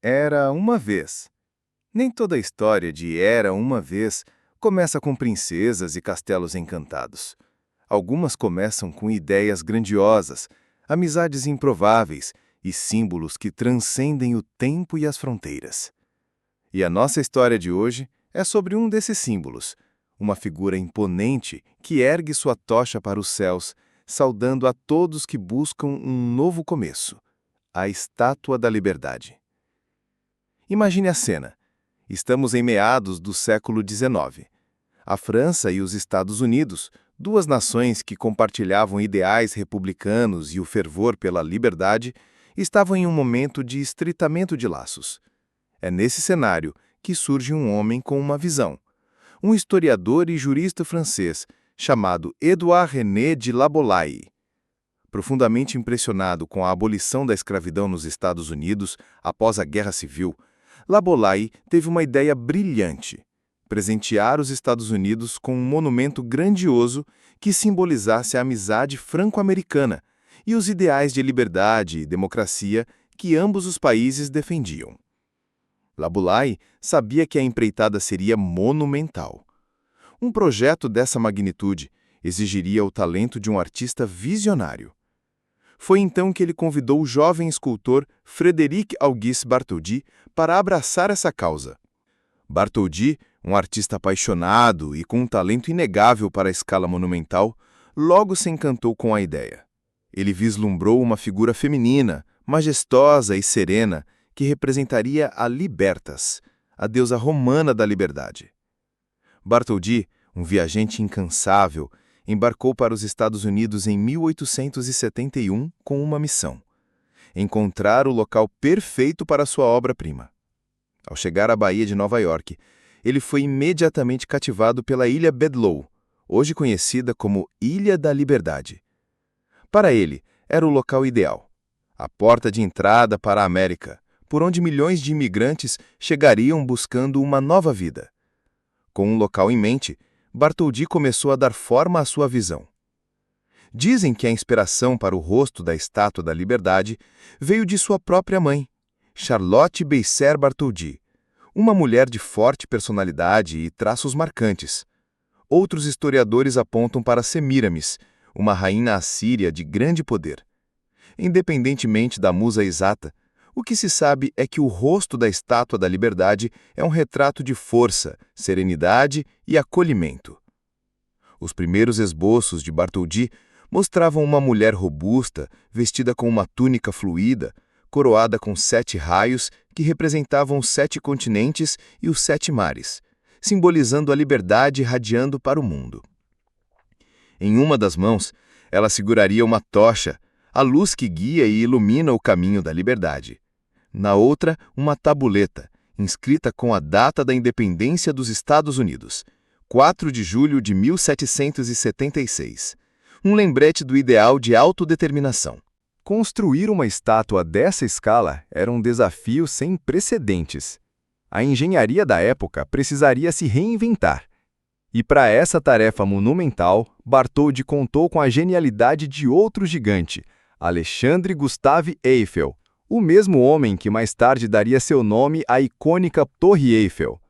Era uma vez. Nem toda história de Era uma vez começa com princesas e castelos encantados. Algumas começam com ideias grandiosas, amizades improváveis e símbolos que transcendem o tempo e as fronteiras. E a nossa história de hoje é sobre um desses símbolos, uma figura imponente que ergue sua tocha para os céus, saudando a todos que buscam um novo começo, a Estátua da Liberdade. Imagine a cena. Estamos em meados do século XIX. A França e os Estados Unidos, duas nações que compartilhavam ideais republicanos e o fervor pela liberdade, estavam em um momento de estreitamento de laços. É nesse cenário que surge um homem com uma visão. Um historiador e jurista francês chamado Édouard René de Laboulaye. Profundamente impressionado com a abolição da escravidão nos Estados Unidos após a Guerra Civil, Laboulaye teve uma ideia brilhante: presentear os Estados Unidos com um monumento grandioso que simbolizasse a amizade franco-americana e os ideais de liberdade e democracia que ambos os países defendiam. Laboulaye sabia que a empreitada seria monumental. Um projeto dessa magnitude exigiria o talento de um artista visionário. Foi então que ele convidou o jovem escultor Frédéric Auguste Bartholdi para abraçar essa causa. Bartholdi, um artista apaixonado e com um talento inegável para a escala monumental, logo se encantou com a ideia. Ele vislumbrou uma figura feminina, majestosa e serena, que representaria a Libertas, a deusa romana da liberdade. Bartholdi, um viajante incansável, embarcou para os Estados Unidos em 1871 com uma missão: encontrar o local perfeito para sua obra-prima. Ao chegar à Baía de Nova York, ele foi imediatamente cativado pela Ilha Bedloe, hoje conhecida como Ilha da Liberdade. Para ele, era o local ideal, a porta de entrada para a América, por onde milhões de imigrantes chegariam buscando uma nova vida. Com um local em mente, Bartholdi começou a dar forma à sua visão. Dizem que a inspiração para o rosto da Estátua da Liberdade veio de sua própria mãe, Charlotte Beisser Bartholdi, uma mulher de forte personalidade e traços marcantes. Outros historiadores apontam para Semíramis, uma rainha assíria de grande poder. Independentemente da musa exata, o que se sabe é que o rosto da Estátua da Liberdade é um retrato de força, serenidade e acolhimento. Os primeiros esboços de Bartholdi mostravam uma mulher robusta, vestida com uma túnica fluida, coroada com 7 raios que representavam os 7 continentes e os 7 mares, simbolizando a liberdade irradiando para o mundo. Em uma das mãos, ela seguraria uma tocha, a luz que guia e ilumina o caminho da liberdade. Na outra, uma tabuleta, inscrita com a data da independência dos Estados Unidos, 4 de julho de 1776. Um lembrete do ideal de autodeterminação. Construir uma estátua dessa escala era um desafio sem precedentes. A engenharia da época precisaria se reinventar. E para essa tarefa monumental, Bartholdi contou com a genialidade de outro gigante, Alexandre Gustave Eiffel, o mesmo homem que mais tarde daria seu nome à icônica Torre Eiffel.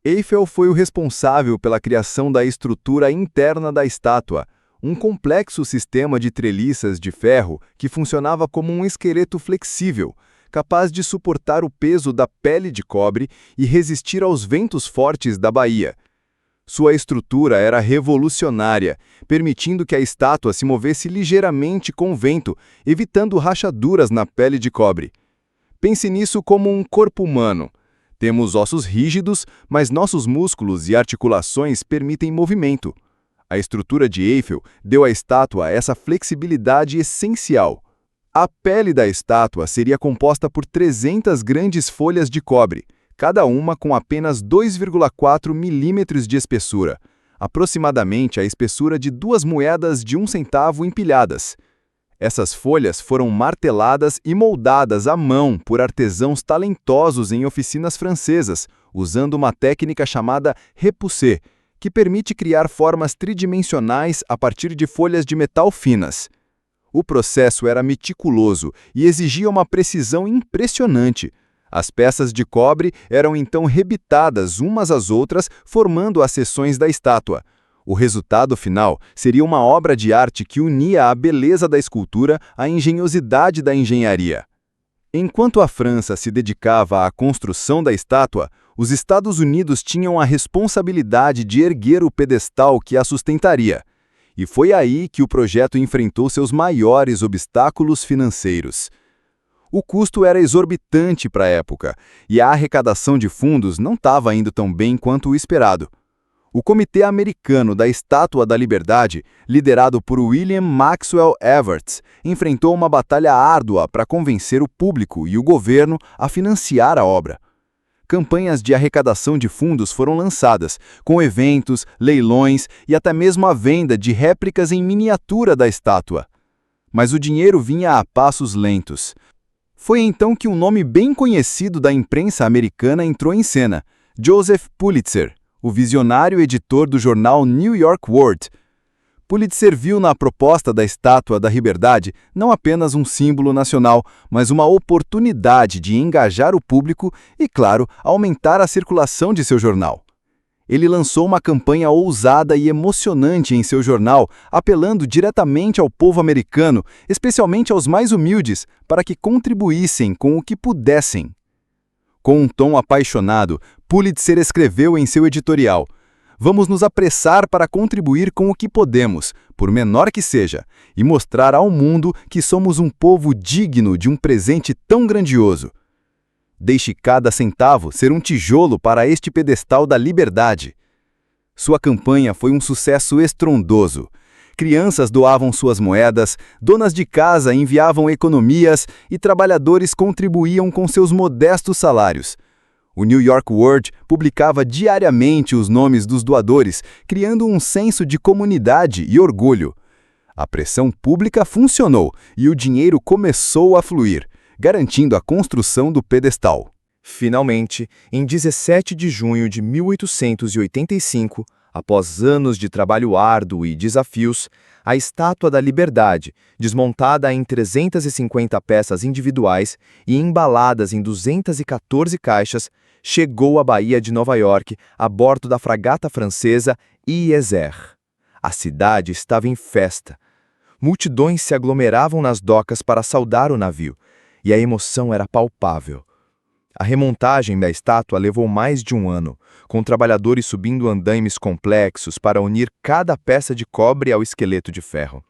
Eiffel foi o responsável pela criação da estrutura interna da estátua, um complexo sistema de treliças de ferro que funcionava como um esqueleto flexível, capaz de suportar o peso da pele de cobre e resistir aos ventos fortes da Bahia. Sua estrutura era revolucionária, permitindo que a estátua se movesse ligeiramente com o vento, evitando rachaduras na pele de cobre. Pense nisso como um corpo humano. Temos ossos rígidos, mas nossos músculos e articulações permitem movimento. A estrutura de Eiffel deu à estátua essa flexibilidade essencial. A pele da estátua seria composta por 300 grandes folhas de cobre, cada uma com apenas 2,4 milímetros de espessura, aproximadamente a espessura de 2 moedas de 1 centavo empilhadas. Essas folhas foram marteladas e moldadas à mão por artesãos talentosos em oficinas francesas, usando uma técnica chamada repoussé, que permite criar formas tridimensionais a partir de folhas de metal finas. O processo era meticuloso e exigia uma precisão impressionante. As peças de cobre eram então rebitadas umas às outras, formando as seções da estátua. O resultado final seria uma obra de arte que unia a beleza da escultura à engenhosidade da engenharia. Enquanto a França se dedicava à construção da estátua, os Estados Unidos tinham a responsabilidade de erguer o pedestal que a sustentaria. E foi aí que o projeto enfrentou seus maiores obstáculos financeiros. O custo era exorbitante para a época, e a arrecadação de fundos não estava indo tão bem quanto o esperado. O Comitê Americano da Estátua da Liberdade, liderado por William Maxwell Evarts, enfrentou uma batalha árdua para convencer o público e o governo a financiar a obra. Campanhas de arrecadação de fundos foram lançadas, com eventos, leilões e até mesmo a venda de réplicas em miniatura da estátua. Mas o dinheiro vinha a passos lentos. Foi então que um nome bem conhecido da imprensa americana entrou em cena: Joseph Pulitzer, o visionário editor do jornal New York World. Pulitzer viu na proposta da Estátua da Liberdade não apenas um símbolo nacional, mas uma oportunidade de engajar o público e, claro, aumentar a circulação de seu jornal. Ele lançou uma campanha ousada e emocionante em seu jornal, apelando diretamente ao povo americano, especialmente aos mais humildes, para que contribuíssem com o que pudessem. Com um tom apaixonado, Pulitzer escreveu em seu editorial: "Vamos nos apressar para contribuir com o que podemos, por menor que seja, e mostrar ao mundo que somos um povo digno de um presente tão grandioso. Deixe cada centavo ser um tijolo para este pedestal da liberdade." Sua campanha foi um sucesso estrondoso. Crianças doavam suas moedas, donas de casa enviavam economias e trabalhadores contribuíam com seus modestos salários. O New York World publicava diariamente os nomes dos doadores, criando um senso de comunidade e orgulho. A pressão pública funcionou e o dinheiro começou a fluir, garantindo a construção do pedestal. Finalmente, em 17 de junho de 1885, após anos de trabalho árduo e desafios, a Estátua da Liberdade, desmontada em 350 peças individuais e embaladas em 214 caixas, chegou à Baía de Nova York a bordo da fragata francesa Yser. A cidade estava em festa. Multidões se aglomeravam nas docas para saudar o navio, e a emoção era palpável. A remontagem da estátua levou mais de um ano, com trabalhadores subindo andaimes complexos para unir cada peça de cobre ao esqueleto de ferro.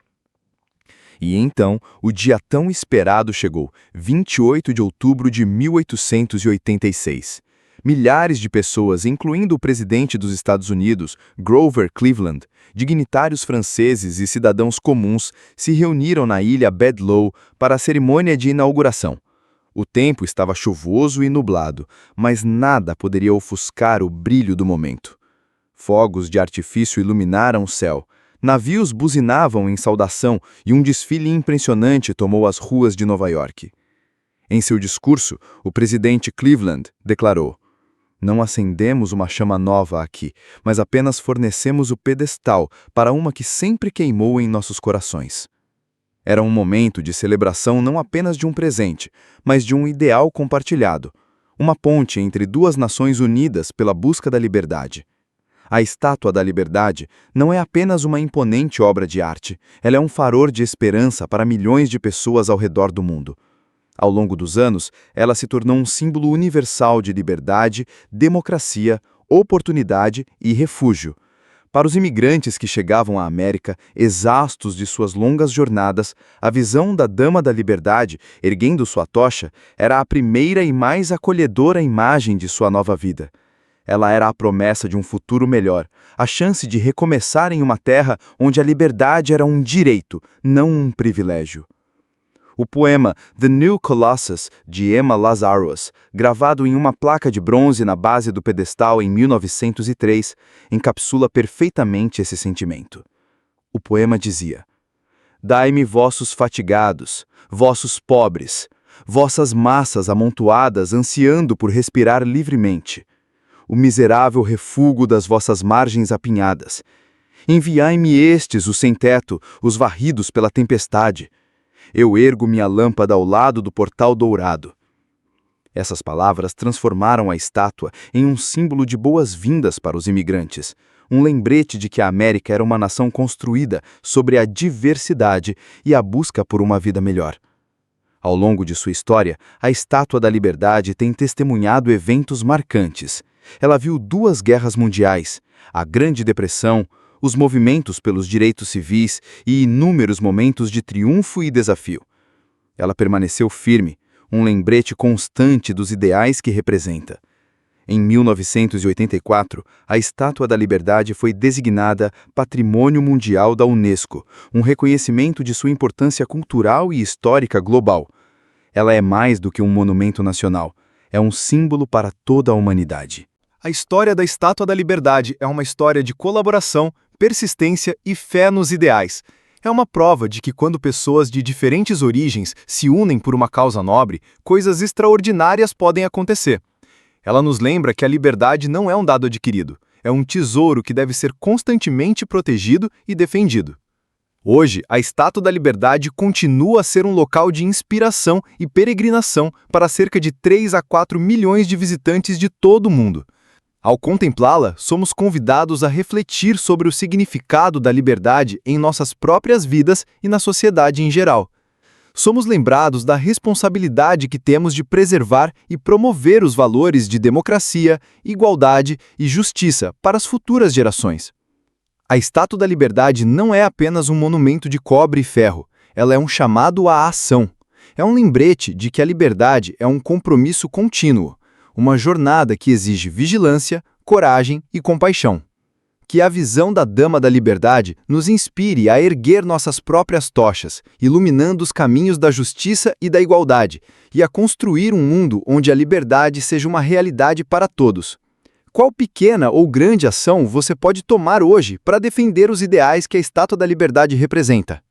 E então, o dia tão esperado chegou, 28 de outubro de 1886. Milhares de pessoas, incluindo o presidente dos Estados Unidos, Grover Cleveland, dignitários franceses e cidadãos comuns, se reuniram na ilha Bedloe para a cerimônia de inauguração. O tempo estava chuvoso e nublado, mas nada poderia ofuscar o brilho do momento. Fogos de artifício iluminaram o céu, navios buzinavam em saudação e um desfile impressionante tomou as ruas de Nova York. Em seu discurso, o presidente Cleveland declarou: "Não acendemos uma chama nova aqui, mas apenas fornecemos o pedestal para uma que sempre queimou em nossos corações." Era um momento de celebração não apenas de um presente, mas de um ideal compartilhado, uma ponte entre duas nações unidas pela busca da liberdade. A Estátua da Liberdade não é apenas uma imponente obra de arte, ela é um farol de esperança para milhões de pessoas ao redor do mundo. Ao longo dos anos, ela se tornou um símbolo universal de liberdade, democracia, oportunidade e refúgio. Para os imigrantes que chegavam à América, exaustos de suas longas jornadas, a visão da Dama da Liberdade, erguendo sua tocha, era a primeira e mais acolhedora imagem de sua nova vida. Ela era a promessa de um futuro melhor, a chance de recomeçar em uma terra onde a liberdade era um direito, não um privilégio. O poema The New Colossus, de Emma Lazarus, gravado em uma placa de bronze na base do pedestal em 1903, encapsula perfeitamente esse sentimento. O poema dizia: "Dai-me vossos fatigados, vossos pobres, vossas massas amontoadas ansiando por respirar livremente, o miserável refúgio das vossas margens apinhadas. Enviai-me estes, os sem-teto, os varridos pela tempestade. Eu ergo minha lâmpada ao lado do portal dourado." Essas palavras transformaram a estátua em um símbolo de boas-vindas para os imigrantes, um lembrete de que a América era uma nação construída sobre a diversidade e a busca por uma vida melhor. Ao longo de sua história, a Estátua da Liberdade tem testemunhado eventos marcantes. Ela viu 2 guerras mundiais, a Grande Depressão, os movimentos pelos direitos civis e inúmeros momentos de triunfo e desafio. Ela permaneceu firme, um lembrete constante dos ideais que representa. Em 1984, a Estátua da Liberdade foi designada Patrimônio Mundial da Unesco, um reconhecimento de sua importância cultural e histórica global. Ela é mais do que um monumento nacional, é um símbolo para toda a humanidade. A história da Estátua da Liberdade é uma história de colaboração, persistência e fé nos ideais. É uma prova de que quando pessoas de diferentes origens se unem por uma causa nobre, coisas extraordinárias podem acontecer. Ela nos lembra que a liberdade não é um dado adquirido, é um tesouro que deve ser constantemente protegido e defendido. Hoje, a Estátua da Liberdade continua a ser um local de inspiração e peregrinação para cerca de 3 a 4 milhões de visitantes de todo o mundo. Ao contemplá-la, somos convidados a refletir sobre o significado da liberdade em nossas próprias vidas e na sociedade em geral. Somos lembrados da responsabilidade que temos de preservar e promover os valores de democracia, igualdade e justiça para as futuras gerações. A Estátua da Liberdade não é apenas um monumento de cobre e ferro, ela é um chamado à ação. É um lembrete de que a liberdade é um compromisso contínuo, uma jornada que exige vigilância, coragem e compaixão. Que a visão da Dama da Liberdade nos inspire a erguer nossas próprias tochas, iluminando os caminhos da justiça e da igualdade, e a construir um mundo onde a liberdade seja uma realidade para todos. Qual pequena ou grande ação você pode tomar hoje para defender os ideais que a Estátua da Liberdade representa?